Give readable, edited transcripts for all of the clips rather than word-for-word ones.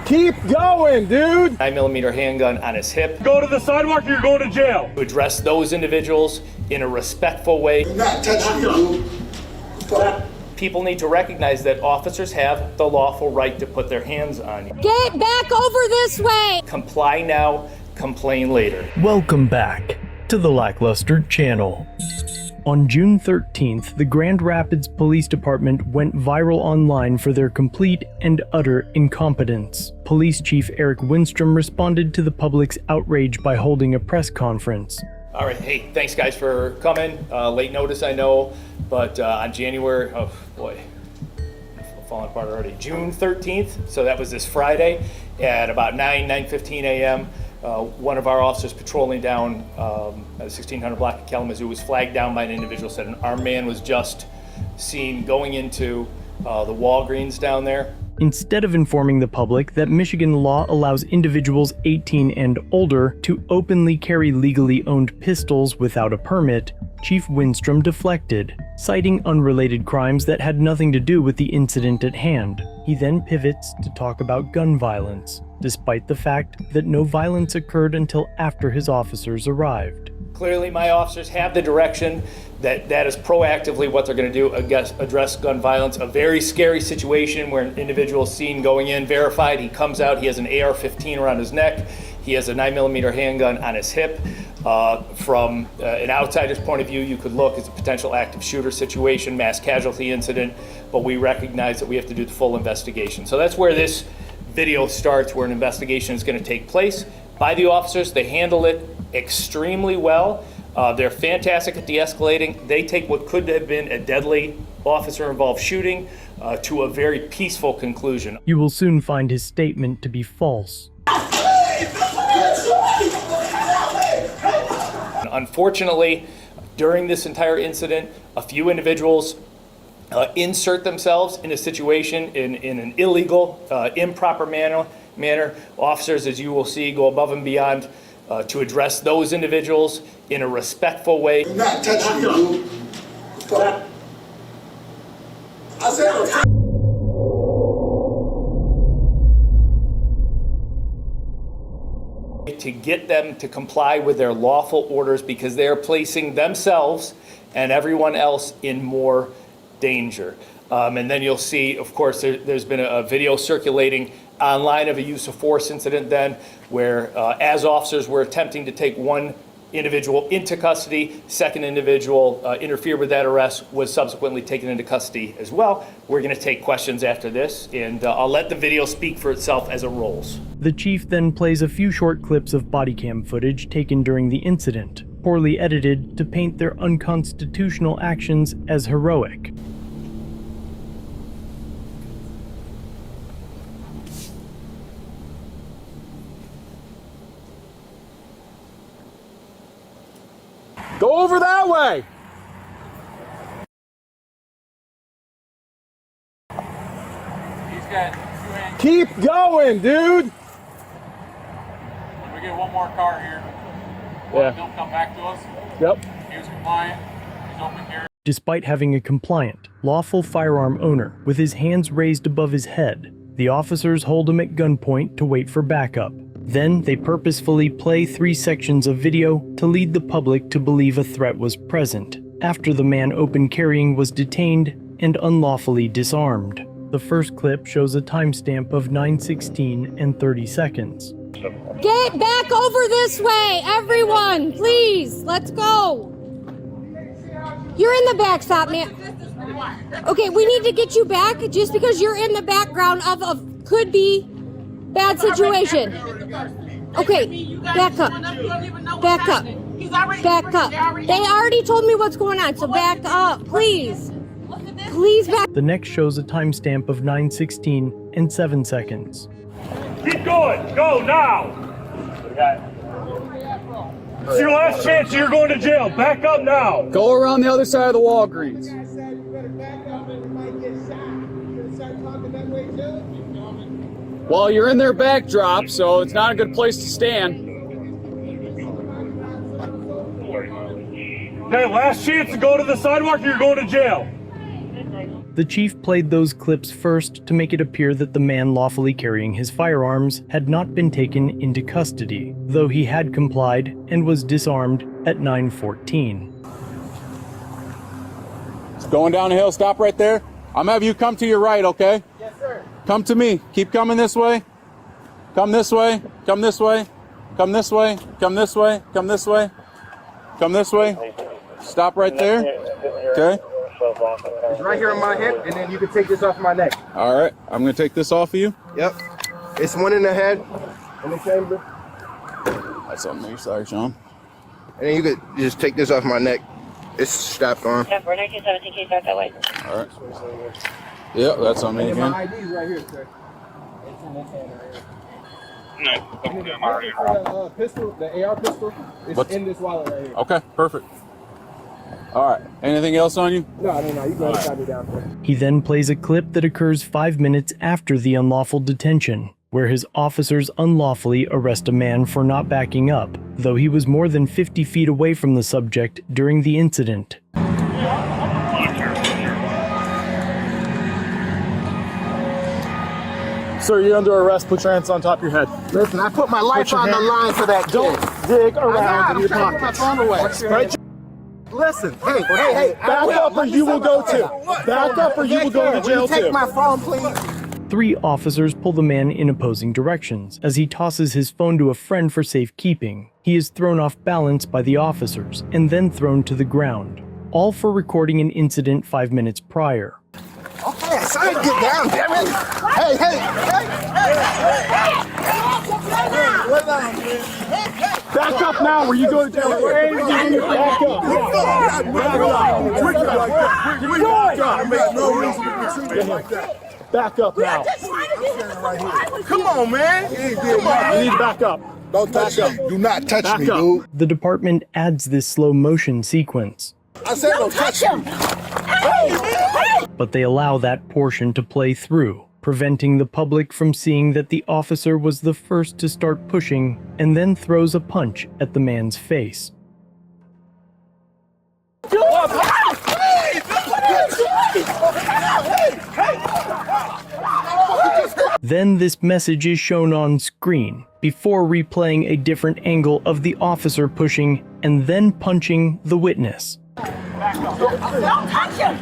Keep going, dude! 9mm handgun on his hip. Go to the sidewalk or you're going to jail. To address those individuals in a respectful way. Do not touch me, dude. People need to recognize that officers have the lawful right to put their hands on you. Get back over this way! Comply now, complain later. Welcome back to the LackLuster channel. On June 13th, the Grand Rapids Police Department went viral online for their complete and utter incompetence. Police Chief Eric Winstrom responded to the public's outrage by holding a press conference. All right, hey, thanks guys for coming. Late notice, I know, but on January, oh boy, I'm falling apart already. June 13th, so that was this Friday at about 9:15 a.m. One of our officers patrolling down at the 1600 block of Kalamazoo was flagged down by an individual, said an armed man was just seen going into the Walgreens down there. Instead of informing the public that Michigan law allows individuals 18 and older to openly carry legally owned pistols without a permit, Chief Winstrom deflected, citing unrelated crimes that had nothing to do with the incident at hand. He then pivots to talk about gun violence, despite the fact that no violence occurred until after his officers arrived. Clearly, my officers have the direction that is proactively what they're going to do, address gun violence. A very scary situation where an individual is seen going in, verified, he comes out, he has an AR-15 around his neck, he has a 9mm handgun on his hip. From an outsider's point of view, you could look as a potential active shooter situation, mass casualty incident, but we recognize that we have to do the full investigation. So that's where this video starts, where an investigation is going to take place by the officers. They handle it extremely well. They're fantastic at de-escalating. They take what could have been a deadly officer-involved shooting to a very peaceful conclusion. You will soon find his statement to be false. Unfortunately, during this entire incident, a few individuals insert themselves in a situation in an illegal, improper manner. Officers, as you will see, go above and beyond to address those individuals in a respectful way. Do not touch me, dude. I said to get them to comply with their lawful orders, because they are placing themselves and everyone else in more danger. And then you'll see, of course, there's been a video circulating online of a use of force incident then, where as officers were attempting to take one individual into custody, second individual interfered with that arrest, was subsequently taken into custody as well. We're going to take questions after this, and I'll let the video speak for itself as it rolls. The chief then plays a few short clips of body cam footage taken during the incident, poorly edited to paint their unconstitutional actions as heroic. Go over that way! He's got 2 hands. Keep going, dude! We get one more car here. Yeah. He'll come back to us. Yep. He was compliant. He's open here. Despite having a compliant, lawful firearm owner with his hands raised above his head, the officers hold him at gunpoint to wait for backup. Then they purposefully play 3 sections of video to lead the public to believe a threat was present, after the man open carrying was detained and unlawfully disarmed. The first clip shows a timestamp of 9:16 and 30 seconds. Get back over this way, everyone, please. Let's go. You're in the back, stop, man. Okay, we need to get you back just because you're in the background of a could be bad situation. Okay, back up. Back up. Back up. They already told me what's going on, so back up, please. Please back. The next shows a timestamp of 9:16 and 7 seconds. Keep going! Go now! It's your last chance, you're going to jail. Back up now! Go around the other side of the Walgreens. Well, you're in their backdrop, so it's not a good place to stand. Okay, last chance to go to the sidewalk or you're going to jail. The chief played those clips first to make it appear that the man lawfully carrying his firearms had not been taken into custody, though he had complied and was disarmed at 9:14. It's going down the hill. Stop right there. I'm gonna have you come to your right, okay? Yes, sir. Come to me. Keep coming this way. Come this way. Come this way. Come this way. Come this way. Come this way. Come this way. Stop right there. Okay. It's right here on my hip, and then you can take this off my neck. All right. I'm gonna take this off of you. Yep. It's one in the head, in the chamber, That's on me. Sorry, Sean. and then you could just take this off my neck. It's strapped on. 1917, case back that way. All right. Yep, that's on me And again. my ID is right here, sir. It's in this hand right here. And the pistol, the AR pistol, is in this wallet right here. Okay, perfect. All right. Anything else on you? No, you go ahead and tie me down, sir. He then plays a clip that occurs 5 minutes after the unlawful detention, where his officers unlawfully arrest a man for not backing up, though he was more than 50 feet away from the subject during the incident. Sir, you're under arrest. Put your hands on top of your head. Listen, I put my life on the line for that kid. Don't dig around in your I'm trying to put my pockets. phone away. Right? Listen, hey. Back up or you will go too. Back up or you will go to jail Take too. my phone, please. 3 officers pull the man in opposing directions. As he tosses his phone to a friend for safekeeping, he is thrown off balance by the officers and then thrown to the ground, all for recording an incident 5 minutes prior. Okay, son, get down, damn it. Hey. Back up now or you go to jail. Back up. Back up now. Come on, man. You need to back up. Don't touch me. Do not touch Back me, up. dude. The department adds this slow motion sequence, I said don't touch me. but they allow that portion to play through, preventing the public from seeing that the officer was the first to start pushing and then throws a punch at the man's face. Then this message is shown on screen, before replaying a different angle of the officer pushing and then punching the witness. Don't touch him!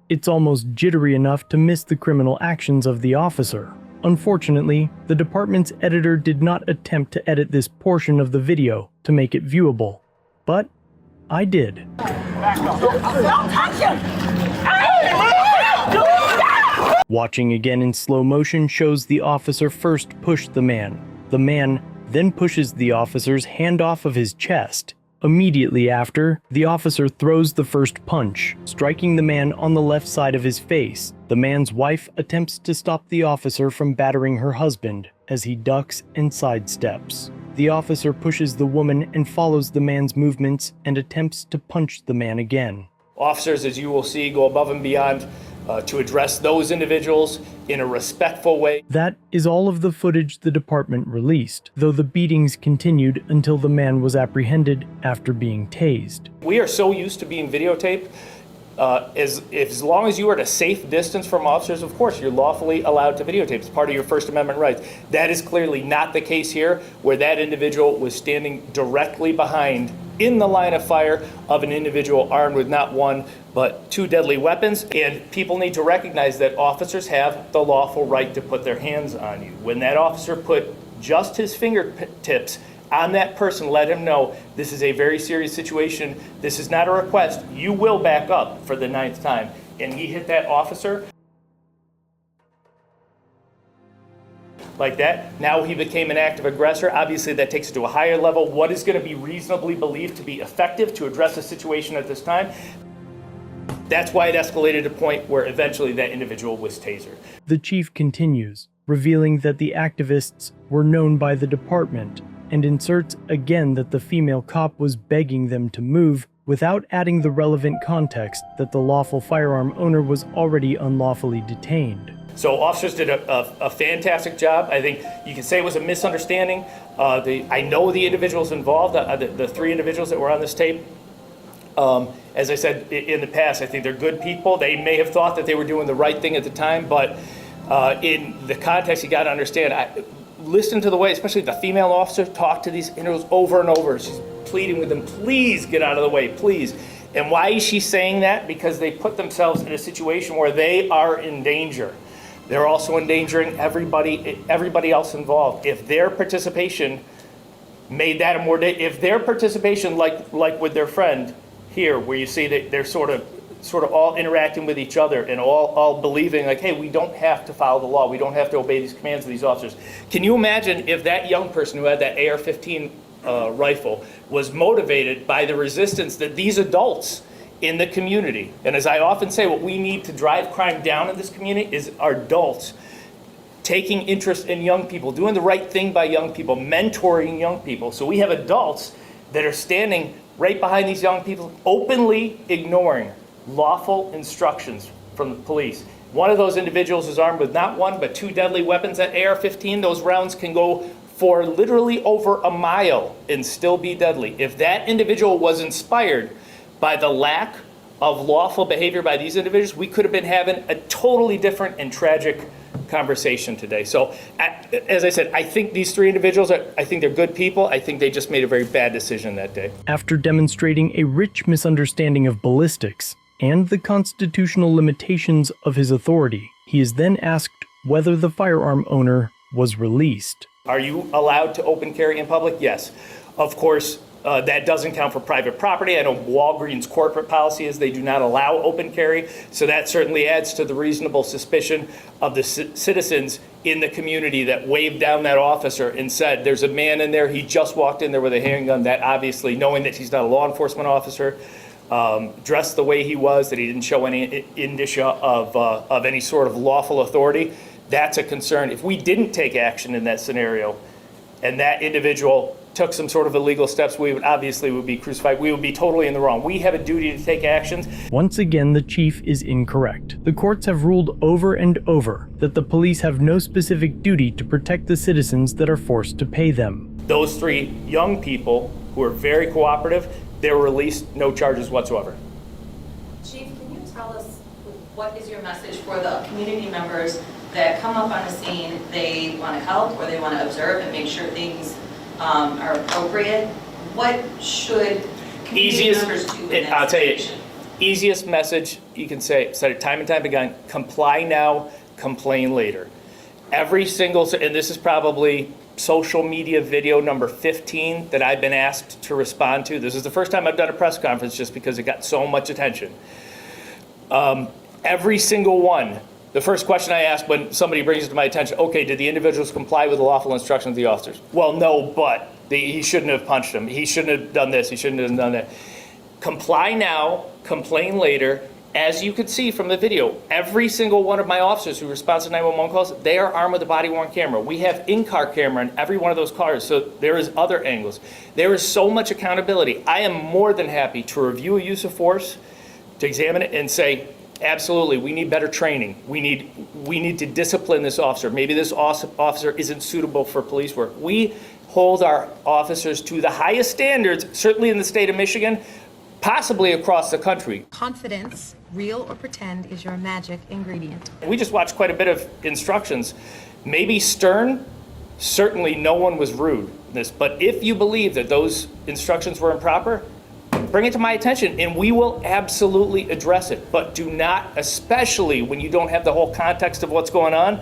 It's almost jittery enough to miss the criminal actions of the officer. Unfortunately, the department's editor did not attempt to edit this portion of the video to make it viewable, but I did. Don't touch him! Watching again in slow motion shows the officer first push the man. The man then pushes the officer's hand off of his chest. Immediately after, the officer throws the first punch, striking the man on the left side of his face. The man's wife attempts to stop the officer from battering her husband as he ducks and sidesteps. The officer pushes the woman and follows the man's movements and attempts to punch the man again. Officers, as you will see, go above and beyond to address those individuals in a respectful way. That is all of the footage the department released, though the beatings continued until the man was apprehended after being tased. We are so used to being videotaped. As long as you are at a safe distance from officers, of course, you're lawfully allowed to videotape. It's part of your First Amendment rights. That is clearly not the case here, where that individual was standing directly behind, in the line of fire of an individual armed with not one, but 2 deadly weapons. And people need to recognize that officers have the lawful right to put their hands on you. When that officer put just his fingertips on that person, let him know this is a very serious situation. This is not a request. You will back up for the 9th time. And he hit that officer like that. Now he became an active aggressor. Obviously, that takes it to a higher level. What is going to be reasonably believed to be effective to address the situation at this time? That's why it escalated to a point where eventually that individual was tasered. The chief continues, revealing that the activists were known by the department, and inserts again that the female cop was begging them to move without adding the relevant context that the lawful firearm owner was already unlawfully detained. So officers did a fantastic job. I think you can say it was a misunderstanding. I know the individuals involved, the 3 individuals that were on this tape. As I said in the past, I think they're good people. They may have thought that they were doing the right thing at the time, but in the context, you got to understand. Listen to the way, especially the female officer, talk to these individuals over and over. She's pleading with them, please get out of the way, please. And why is she saying that? Because they put themselves in a situation where they are in danger. They're also endangering everybody else involved. If their participation made that a more, if their participation, like with their friend here, where you see that they're sort of all interacting with each other and all believing like, hey, we don't have to follow the law. We don't have to obey these commands of these officers. Can you imagine if that young person who had that AR-15 rifle was motivated by the resistance that these adults in the community, and as I often say, what we need to drive crime down in this community is our adults taking interest in young people, doing the right thing by young people, mentoring young people. So we have adults that are standing right behind these young people, openly ignoring lawful instructions from the police. One of those individuals is armed with not 1, but 2 deadly weapons. That AR-15, those rounds can go for literally over a mile and still be deadly. If that individual was inspired by the lack of lawful behavior by these individuals, we could have been having a totally different and tragic conversation today. So, as I said, I think these 3 individuals, I think they're good people. I think they just made a very bad decision that day. After demonstrating a rich misunderstanding of ballistics and the constitutional limitations of his authority, he is then asked whether the firearm owner was released. Are you allowed to open carry in public? Yes. Of course, that doesn't count for private property. I know Walgreens' corporate policy is they do not allow open carry, so that certainly adds to the reasonable suspicion of the citizens in the community that waved down that officer and said, there's a man in there, he just walked in there with a handgun. That obviously, knowing that he's not a law enforcement officer, dressed the way he was, that he didn't show any indicia of any sort of lawful authority, that's a concern. If we didn't take action in that scenario and that individual took some sort of illegal steps, we would be crucified. We would be totally in the wrong. We have a duty to take actions. Once again, the chief is incorrect. The courts have ruled over and over that the police have no specific duty to protect the citizens that are forced to pay them. Those 3 young people who are very cooperative, they were released, no charges whatsoever. Chief, can you tell us what is your message for the community members that come up on the scene, they want to help or they want to observe and make sure things are appropriate? What should community members do in that situation? Easiest message you can say, said it time and time again, comply now, complain later. Every single, and this is probably social media video number 15 that I've been asked to respond to. This is the first time I've done a press conference just because it got so much attention. Every single one. The first question I ask when somebody brings it to my attention, okay, did the individuals comply with the lawful instructions of the officers? Well, no, but he shouldn't have punched him. He shouldn't have done this. He shouldn't have done that. Comply now, complain later. As you could see from the video, every single one of my officers who responds to 911 calls, they are armed with a body-worn camera. We have in-car camera in every one of those cars, so there is other angles. There is so much accountability. I am more than happy to review a use of force, to examine it and say, absolutely, we need better training. We need to discipline this officer. Maybe this officer isn't suitable for police work. We hold our officers to the highest standards, certainly in the state of Michigan, possibly across the country. Confidence, real or pretend, is your magic ingredient. We just watched quite a bit of instructions. Maybe stern, certainly no one was rude in this, but if you believe that those instructions were improper, bring it to my attention and we will absolutely address it. But do not, especially when you don't have the whole context of what's going on,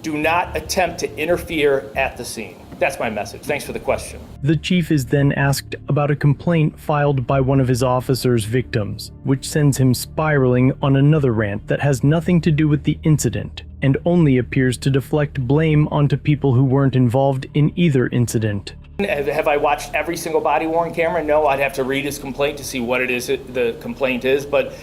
do not attempt to interfere at the scene. That's my message. Thanks for the question. The chief is then asked about a complaint filed by one of his officers' victims, which sends him spiraling on another rant that has nothing to do with the incident and only appears to deflect blame onto people who weren't involved in either incident. Have I watched every single body-worn camera? No, I'd have to read his complaint to see what it is the complaint is. But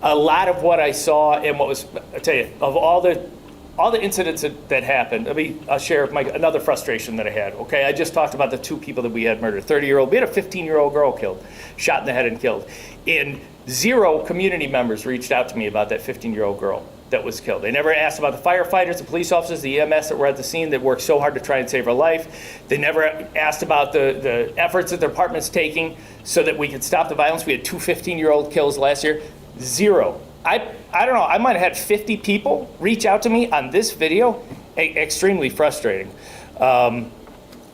a lot of what I saw and what was, I'll tell you, of all the incidents that happened, I'll share another frustration that I had. Okay, I just talked about the 2 people that we had murdered. 30-year-old, we had a 15-year-old girl killed, shot in the head and killed. And 0 community members reached out to me about that 15-year-old girl. that was killed. They never asked about the firefighters, the police officers, the EMS that were at the scene that worked so hard to try and save her life. They never asked about the efforts that the department's taking so that we could stop the violence. We had 2 15-year-old kills last year. Zero. I don't know, I might have had 50 people reach out to me on this video. Extremely frustrating.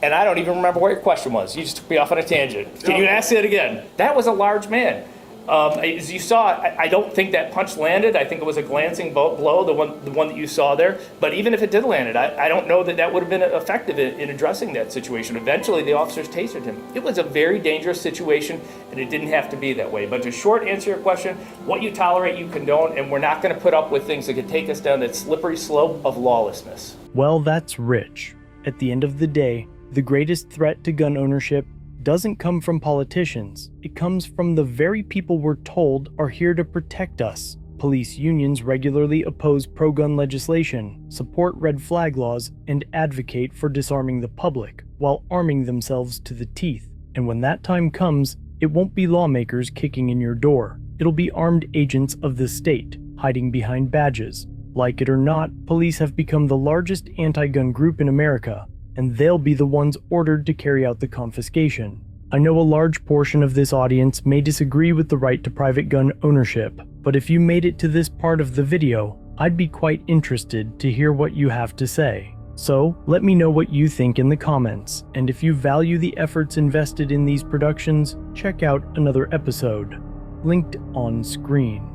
And I don't even remember what your question was. You just took me off on a tangent. Can you ask it again? That was a large man. As you saw, I don't think that punch landed. I think it was a glancing blow, the one that you saw there. But even if it did land, I don't know that would have been effective in addressing that situation. Eventually, the officers tasered him. It was a very dangerous situation, and it didn't have to be that way. But to short answer your question, what you tolerate, you condone, and we're not going to put up with things that could take us down that slippery slope of lawlessness. Well, that's rich. At the end of the day, the greatest threat to gun ownership doesn't come from politicians. It comes from the very people we're told are here to protect us. Police unions regularly oppose pro-gun legislation, support red flag laws, and advocate for disarming the public while arming themselves to the teeth. And when that time comes, it won't be lawmakers kicking in your door. It'll be armed agents of the state, hiding behind badges. Like it or not, police have become the largest anti-gun group in America, and they'll be the ones ordered to carry out the confiscation. I know a large portion of this audience may disagree with the right to private gun ownership, but if you made it to this part of the video, I'd be quite interested to hear what you have to say. So, let me know what you think in the comments, and if you value the efforts invested in these productions, check out another episode, linked on screen.